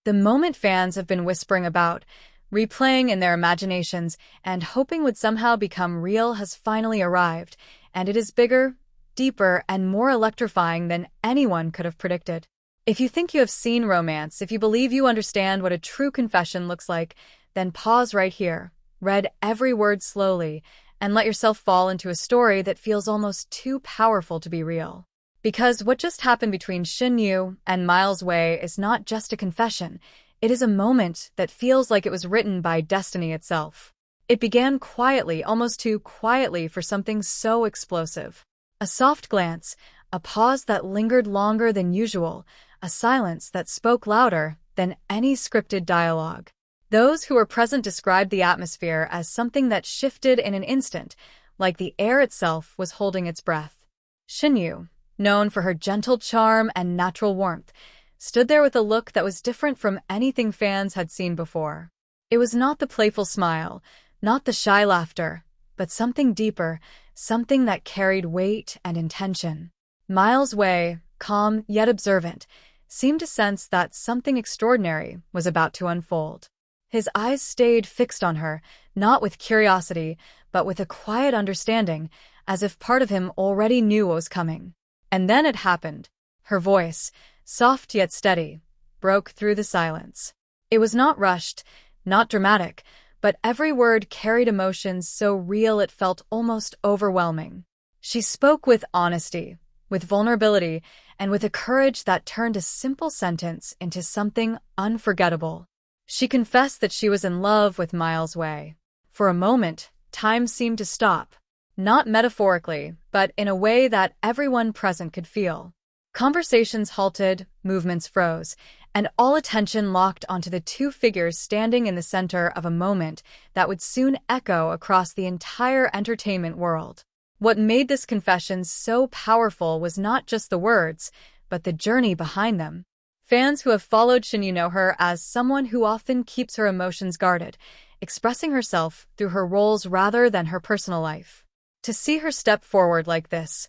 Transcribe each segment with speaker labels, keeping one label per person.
Speaker 1: The moment fans have been whispering about, replaying in their imaginations, and hoping would somehow become real has finally arrived, and it is bigger, deeper, and more electrifying than anyone could have predicted. If you think you have seen romance, if you believe you understand what a true confession looks like, then pause right here, read every word slowly, and let yourself fall into a story that feels almost too powerful to be real. Because what just happened between Shen Yue and Miles Wei is not just a confession, it is a moment that feels like it was written by destiny itself. It began quietly, almost too quietly for something so explosive. A soft glance, a pause that lingered longer than usual, a silence that spoke louder than any scripted dialogue. Those who were present described the atmosphere as something that shifted in an instant, like the air itself was holding its breath. Shen Yue, known for her gentle charm and natural warmth, stood there with a look that was different from anything fans had seen before. It was not the playful smile, not the shy laughter, but something deeper, something that carried weight and intention. Miles Wei, calm yet observant, seemed to sense that something extraordinary was about to unfold. His eyes stayed fixed on her, not with curiosity, but with a quiet understanding, as if part of him already knew what was coming. And then it happened. Her voice, soft yet steady, broke through the silence. It was not rushed, not dramatic, but every word carried emotions so real it felt almost overwhelming. She spoke with honesty, with vulnerability, and with a courage that turned a simple sentence into something unforgettable. She confessed that she was in love with Miles Wei. For a moment, time seemed to stop. Not metaphorically, but in a way that everyone present could feel. Conversations halted, movements froze, and all attention locked onto the two figures standing in the center of a moment that would soon echo across the entire entertainment world. What made this confession so powerful was not just the words, but the journey behind them. Fans who have followed Shen Yue know her as someone who often keeps her emotions guarded, expressing herself through her roles rather than her personal life. To see her step forward like this,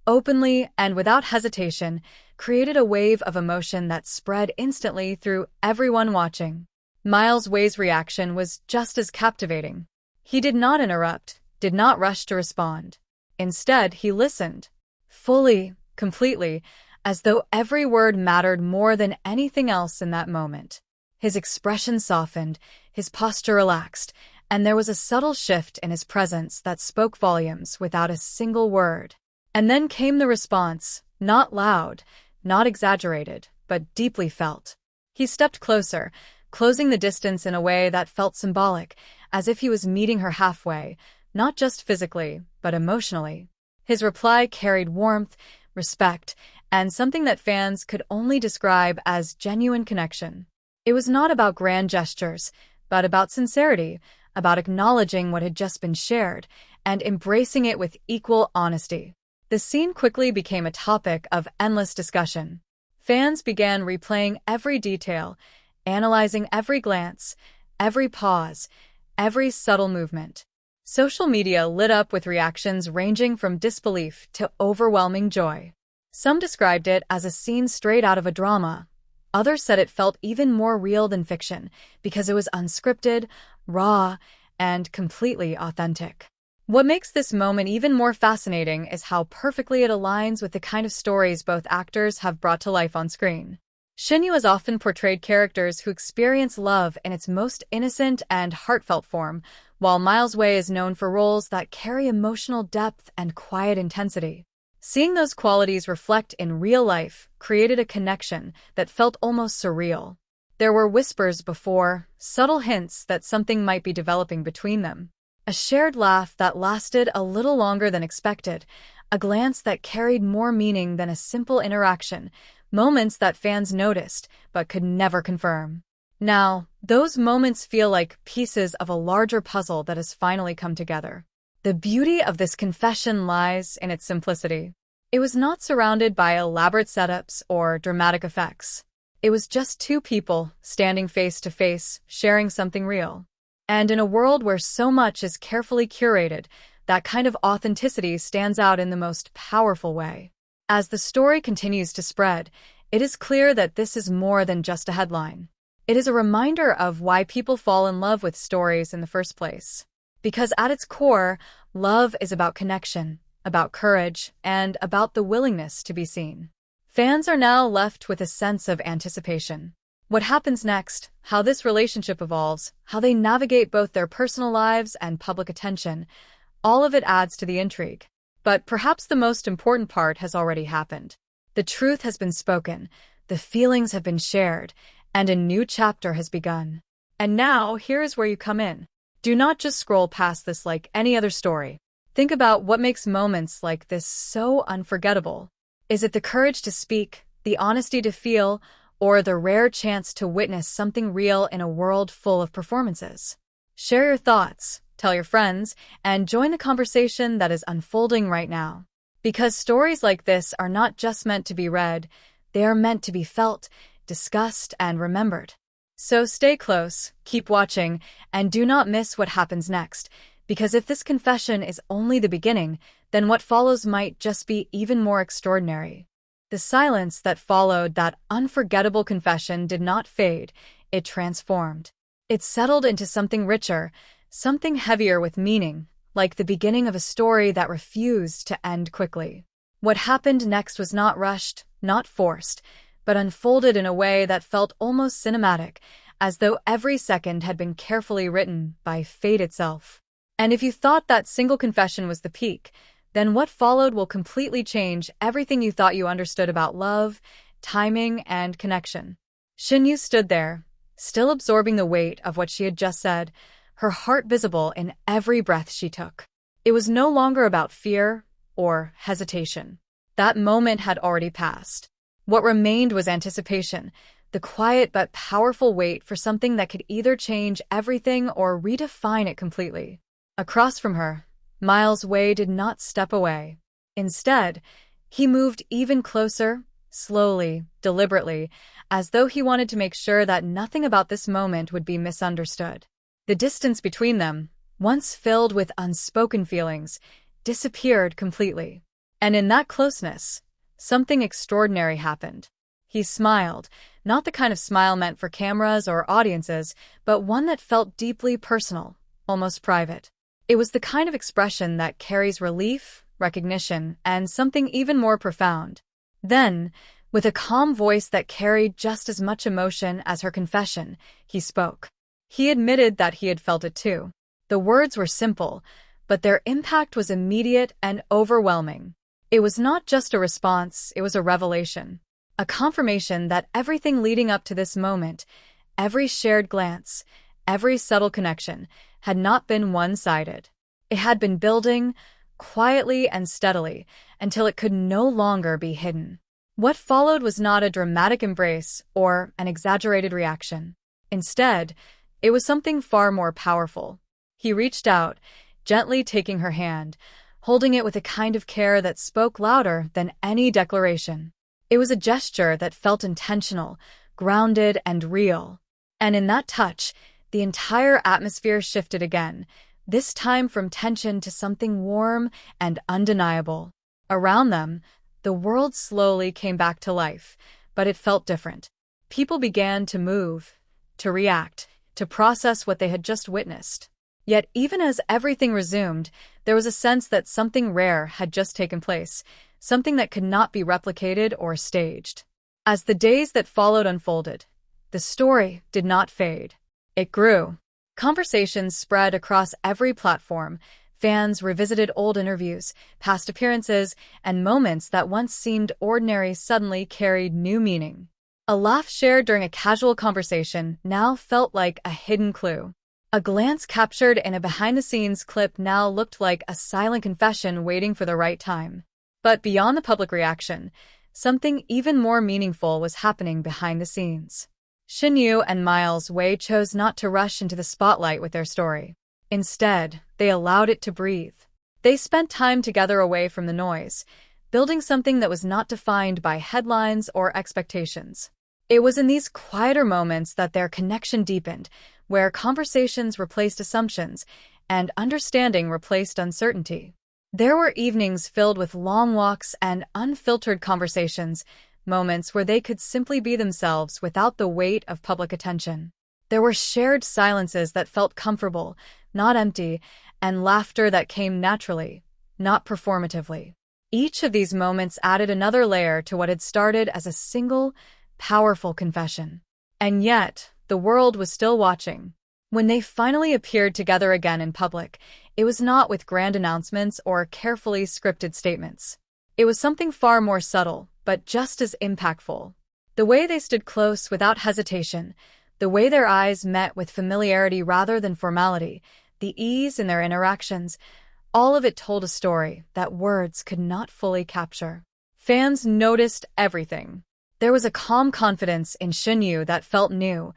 Speaker 1: openly and without hesitation, created a wave of emotion that spread instantly through everyone watching. Miles Wei's reaction was just as captivating. He did not interrupt, did not rush to respond. Instead, he listened, fully, completely, as though every word mattered more than anything else in that moment. His expression softened, his posture relaxed, and there was a subtle shift in his presence that spoke volumes without a single word. And then came the response, not loud, not exaggerated, but deeply felt. He stepped closer, closing the distance in a way that felt symbolic, as if he was meeting her halfway, not just physically, but emotionally. His reply carried warmth, respect, and something that fans could only describe as genuine connection. It was not about grand gestures, but about sincerity, about acknowledging what had just been shared, and embracing it with equal honesty. The scene quickly became a topic of endless discussion. Fans began replaying every detail, analyzing every glance, every pause, every subtle movement. Social media lit up with reactions ranging from disbelief to overwhelming joy. Some described it as a scene straight out of a drama. Others said it felt even more real than fiction because it was unscripted, raw, and completely authentic. What makes this moment even more fascinating is how perfectly it aligns with the kind of stories both actors have brought to life on screen. Shen Yue has often portrayed characters who experience love in its most innocent and heartfelt form, while Miles Wei is known for roles that carry emotional depth and quiet intensity. Seeing those qualities reflect in real life created a connection that felt almost surreal. There were whispers before, subtle hints that something might be developing between them. A shared laugh that lasted a little longer than expected, a glance that carried more meaning than a simple interaction, moments that fans noticed but could never confirm. Now, those moments feel like pieces of a larger puzzle that has finally come together. The beauty of this confession lies in its simplicity. It was not surrounded by elaborate setups or dramatic effects. It was just two people standing face to face, sharing something real. And in a world where so much is carefully curated, that kind of authenticity stands out in the most powerful way. As the story continues to spread, it is clear that this is more than just a headline. It is a reminder of why people fall in love with stories in the first place. Because at its core, love is about connection, about courage, and about the willingness to be seen. Fans are now left with a sense of anticipation. What happens next, how this relationship evolves, how they navigate both their personal lives and public attention, all of it adds to the intrigue. But perhaps the most important part has already happened. The truth has been spoken, the feelings have been shared, and a new chapter has begun. And now, here is where you come in. Do not just scroll past this like any other story. Think about what makes moments like this so unforgettable. Is it the courage to speak, the honesty to feel, or the rare chance to witness something real in a world full of performances? Share your thoughts, tell your friends, and join the conversation that is unfolding right now. Because stories like this are not just meant to be read, they are meant to be felt, discussed, and remembered. So stay close, keep watching, and do not miss what happens next, because if this confession is only the beginning, then what follows might just be even more extraordinary. The silence that followed that unforgettable confession did not fade, it transformed. It settled into something richer, something heavier with meaning, like the beginning of a story that refused to end quickly. What happened next was not rushed, not forced, but unfolded in a way that felt almost cinematic, as though every second had been carefully written by fate itself. And if you thought that single confession was the peak, then what followed will completely change everything you thought you understood about love, timing, and connection. Shen Yue stood there, still absorbing the weight of what she had just said, her heart visible in every breath she took. It was no longer about fear or hesitation. That moment had already passed. What remained was anticipation, the quiet but powerful wait for something that could either change everything or redefine it completely. Across from her, Miles Wei did not step away. Instead, he moved even closer, slowly, deliberately, as though he wanted to make sure that nothing about this moment would be misunderstood. The distance between them, once filled with unspoken feelings, disappeared completely. And in that closeness, something extraordinary happened. He smiled, not the kind of smile meant for cameras or audiences, but one that felt deeply personal, almost private. It was the kind of expression that carries relief, recognition, and something even more profound. Then, with a calm voice that carried just as much emotion as her confession, he spoke. He admitted that he had felt it too. The words were simple, but their impact was immediate and overwhelming. It was not just a response, it was a revelation. A confirmation that everything leading up to this moment, every shared glance, every subtle connection, had not been one-sided. It had been building, quietly and steadily, until it could no longer be hidden. What followed was not a dramatic embrace or an exaggerated reaction. Instead, it was something far more powerful. He reached out, gently taking her hand, holding it with a kind of care that spoke louder than any declaration. It was a gesture that felt intentional, grounded, and real. And in that touch, the entire atmosphere shifted again, this time from tension to something warm and undeniable. Around them, the world slowly came back to life, but it felt different. People began to move, to react, to process what they had just witnessed. Yet even as everything resumed, there was a sense that something rare had just taken place, something that could not be replicated or staged. As the days that followed unfolded, the story did not fade. It grew. Conversations spread across every platform. Fans revisited old interviews, past appearances, and moments that once seemed ordinary suddenly carried new meaning. A laugh shared during a casual conversation now felt like a hidden clue. A glance captured in a behind-the-scenes clip now looked like a silent confession waiting for the right time. But beyond the public reaction, something even more meaningful was happening behind the scenes. Shen Yue and Miles Wei chose not to rush into the spotlight with their story. Instead, they allowed it to breathe. They spent time together away from the noise, building something that was not defined by headlines or expectations. It was in these quieter moments that their connection deepened, where conversations replaced assumptions and understanding replaced uncertainty. There were evenings filled with long walks and unfiltered conversations, moments where they could simply be themselves without the weight of public attention. There were shared silences that felt comfortable, not empty, and laughter that came naturally, not performatively. Each of these moments added another layer to what had started as a single, powerful confession. And yet, the world was still watching. When they finally appeared together again in public, it was not with grand announcements or carefully scripted statements. It was something far more subtle, but just as impactful. The way they stood close without hesitation, the way their eyes met with familiarity rather than formality, the ease in their interactions, all of it told a story that words could not fully capture. Fans noticed everything. There was a calm confidence in Shen Yue that felt new,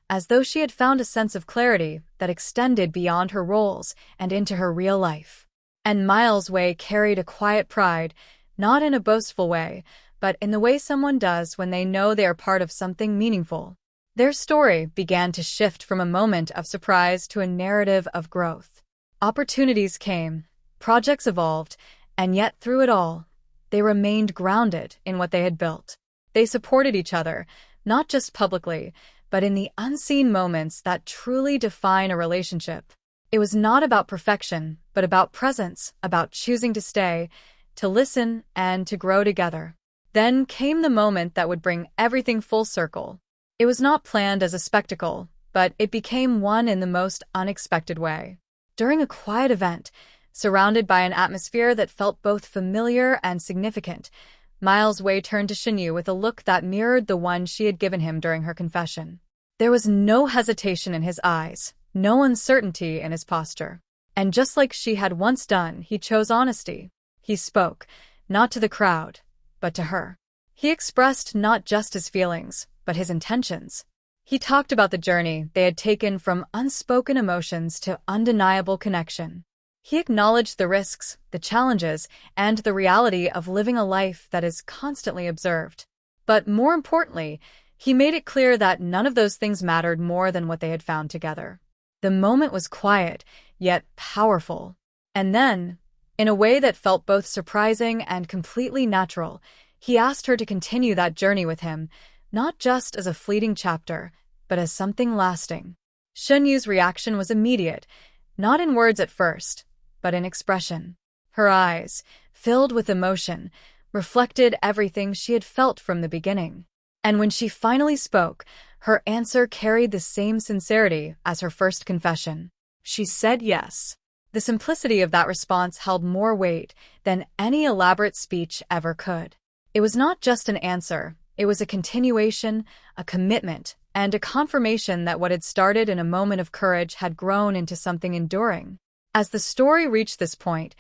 Speaker 1: as though she had found a sense of clarity that extended beyond her roles and into her real life. And Miles Wei carried a quiet pride, not in a boastful way, but in the way someone does when they know they are part of something meaningful. Their story began to shift from a moment of surprise to a narrative of growth. Opportunities came, projects evolved, and yet through it all, they remained grounded in what they had built. They supported each other, not just publicly, but in the unseen moments that truly define a relationship. It was not about perfection, but about presence, about choosing to stay, to listen, and to grow together. Then came the moment that would bring everything full circle. It was not planned as a spectacle, but it became one in the most unexpected way. During a quiet event, surrounded by an atmosphere that felt both familiar and significant, Miles Wei turned to Shen Yue with a look that mirrored the one she had given him during her confession. There was no hesitation in his eyes, no uncertainty in his posture. And just like she had once done, he chose honesty. He spoke, not to the crowd, but to her. He expressed not just his feelings, but his intentions. He talked about the journey they had taken from unspoken emotions to undeniable connection. He acknowledged the risks, the challenges, and the reality of living a life that is constantly observed. But more importantly, he made it clear that none of those things mattered more than what they had found together. The moment was quiet, yet powerful. And then, in a way that felt both surprising and completely natural, he asked her to continue that journey with him, not just as a fleeting chapter, but as something lasting. Shen Yu's reaction was immediate, not in words at first, but in expression. Her eyes, filled with emotion, reflected everything she had felt from the beginning. And when she finally spoke, her answer carried the same sincerity as her first confession. She said yes. The simplicity of that response held more weight than any elaborate speech ever could. It was not just an answer, it was a continuation, a commitment, and a confirmation that what had started in a moment of courage had grown into something enduring. As the story reached this point,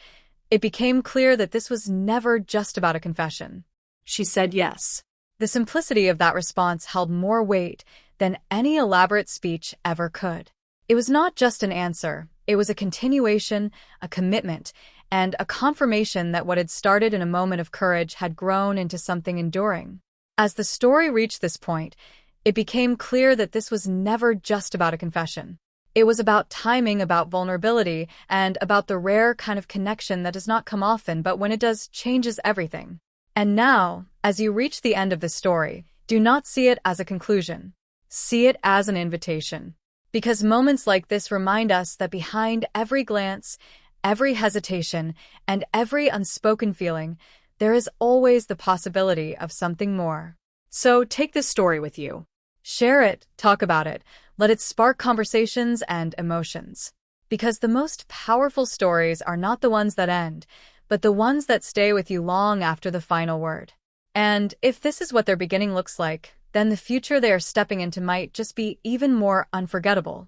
Speaker 1: it became clear that this was never just about a confession. She said yes. The simplicity of that response held more weight than any elaborate speech ever could. It was not just an answer, it was a continuation, a commitment, and a confirmation that what had started in a moment of courage had grown into something enduring. As the story reached this point, it became clear that this was never just about a confession. It was about timing, about vulnerability, and about the rare kind of connection that does not come often, but when it does, changes everything. And now, as you reach the end of the story, do not see it as a conclusion. See it as an invitation. Because moments like this remind us that behind every glance, every hesitation, and every unspoken feeling, there is always the possibility of something more. So take this story with you. Share it, talk about it, let it spark conversations and emotions. Because the most powerful stories are not the ones that end, but the ones that stay with you long after the final word. And if this is what their beginning looks like, then the future they are stepping into might just be even more unforgettable.